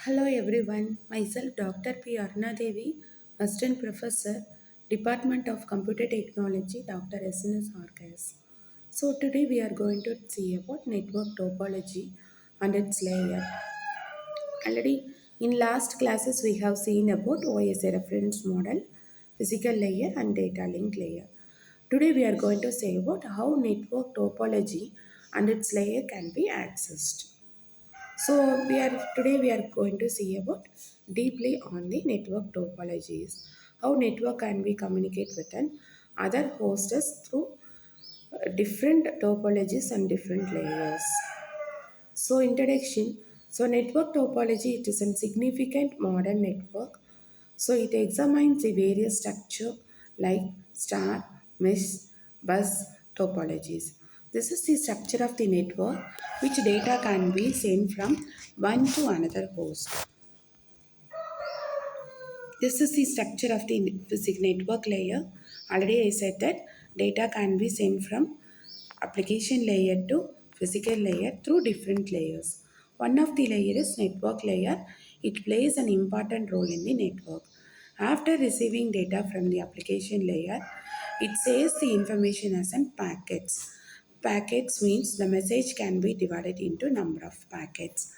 Hello everyone, myself Dr.P.Aruna Devi, Assistant Professor, Department of Computer Technology, Dr. lSNS Archives. So today we are going to see about network topology and its layer. Already in last classes we have seen about OSA reference model, physical layer and data link layer. Today we are going to say about how network topology and its layer can be accessed. So we are going to see about deeply on the network topologies, how network can be communicate with an other hosts through different topologies and different layers. So introduction. So network topology it is a significant modern network. So it examines the various structure like star, mesh, bus topologies. This is the structure of the network which data can be sent from one to another host. This is the structure of the physical network layer. Already I said that data can be sent from application layer to physical layer through different layers. One of the layer is network layer. It plays an important role in the network. After receiving data from the application layer, it saves the information as in packets. Packets means the message can be divided into number of packets.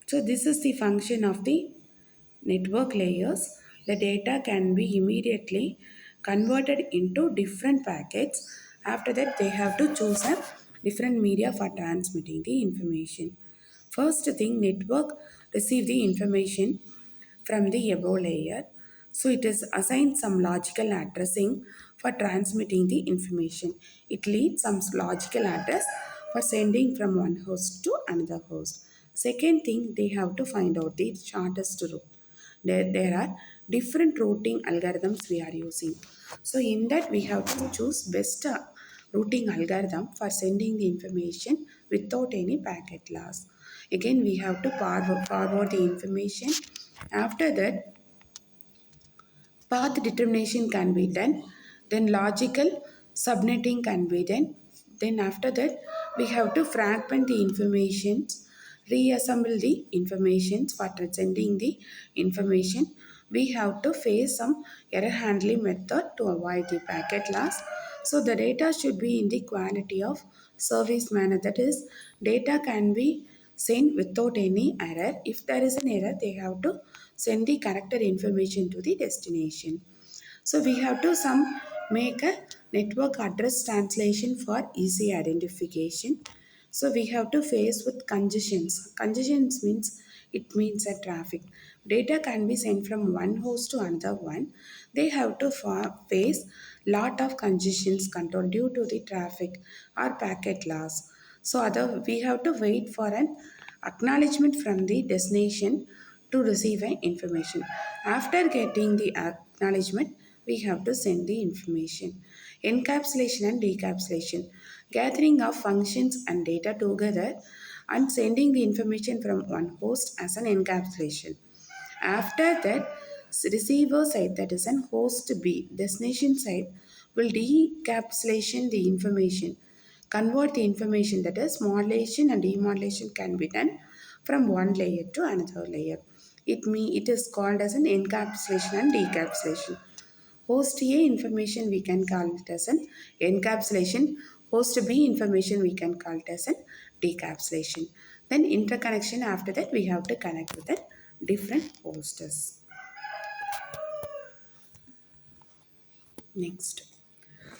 So this is the function of the network layers. The data can be immediately converted into different packets. After that, they have to choose a different media for transmitting the information. First thing, network receive the information from the above layer. So it is assigned some logical addressing for transmitting the information. It leads some logical address for sending from one host to another host. Second thing, they have to find out the shortest route. There are different routing algorithms we are using. So in that we have to choose best routing algorithm for sending the information without any packet loss. Again we have to forward the information. After that path determination can be done. Then logical subnetting can be done. Then after that we have to fragment the information, reassemble the information for sending the information. We have to face some error handling method to avoid the packet loss. So the data should be in the quality of service manner. That is, data can be sent without any error. If there is an error, they have to send the corrected information to the destination. So we have to some make a network address translation for easy identification. So we have to face with congestions. Congestions means it means a traffic. Data can be sent from one host to another one. They have to face lot of congestions control due to the traffic or packet loss. So other we have to wait for an acknowledgement from the destination to receive an information. After getting the acknowledgement, we have to send the information. Encapsulation and decapsulation. Gathering of functions and data together and sending the information from one host as an encapsulation. After that, receiver side, that is an host B, destination side, will decapsulation the information, convert the information, that is modulation and demodulation can be done from one layer to another layer. It is called as an encapsulation and decapsulation. Host A information we can call it as an encapsulation. Host B information we can call it as an decapsulation. Then interconnection, after that we have to connect with the different hosts. Next.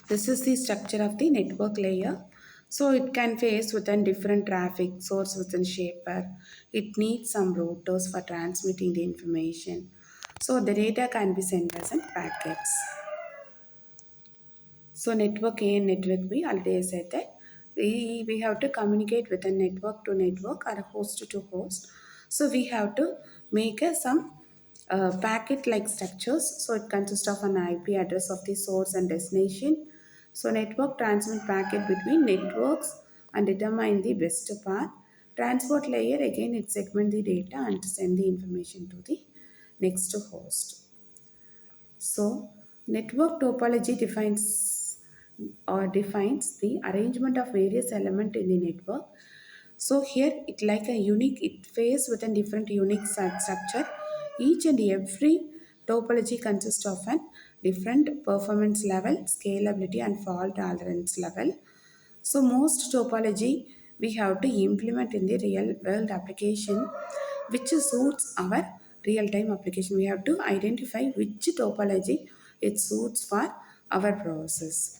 This is the structure of the network layer. So it can face within different traffic source within shaper. It needs some routers for transmitting the information. So the data can be sent as in packets. So network A and network B, already I said that we have to communicate with a network to network or a host to host. So we have to make some packet like structures. So it consists of an IP address of the source and destination. So network transmit packet between networks and determine the best path. Transport layer, again it segment the data and send the information to the next host. So, network topology defines the arrangement of various elements in the network. So here it like a unique it face with a different unique structure. Each and every topology consists of a different performance level, scalability and fault tolerance level. So most topology we have to implement in the real world application which suits our real time application. We have to identify which topology it suits for our process.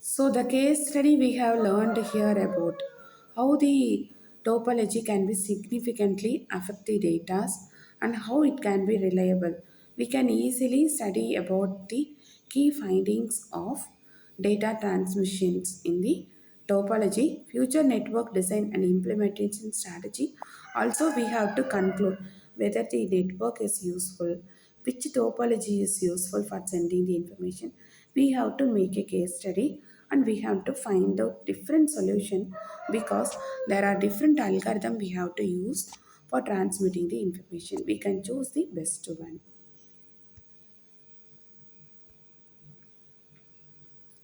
So the case study we have learned here about how the topology can be significantly affect the data and how it can be reliable. We can easily study about the key findings of data transmissions in the topology, future network design and implementation strategy. Also, we have to conclude whether the network is useful, which topology is useful for sending the information. We have to make a case study and we have to find out different solution because there are different algorithm we have to use for transmitting the information. We can choose the best one.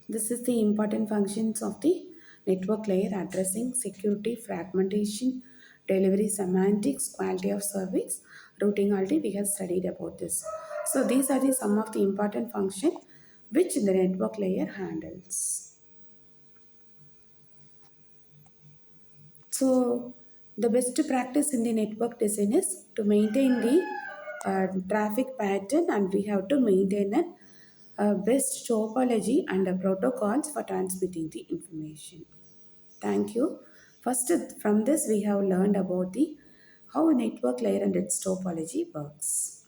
This is the important functions of the network layer: addressing, security, fragmentation, delivery, semantics, quality of service, routing. Already we have studied about this. So these are the some of the important function which the network layer handles. So the best practice in the network design is to maintain the traffic pattern, and we have to maintain a best topology and protocols for transmitting the information. Thank you. First, from this we have learned about the how a network layer and its topology works.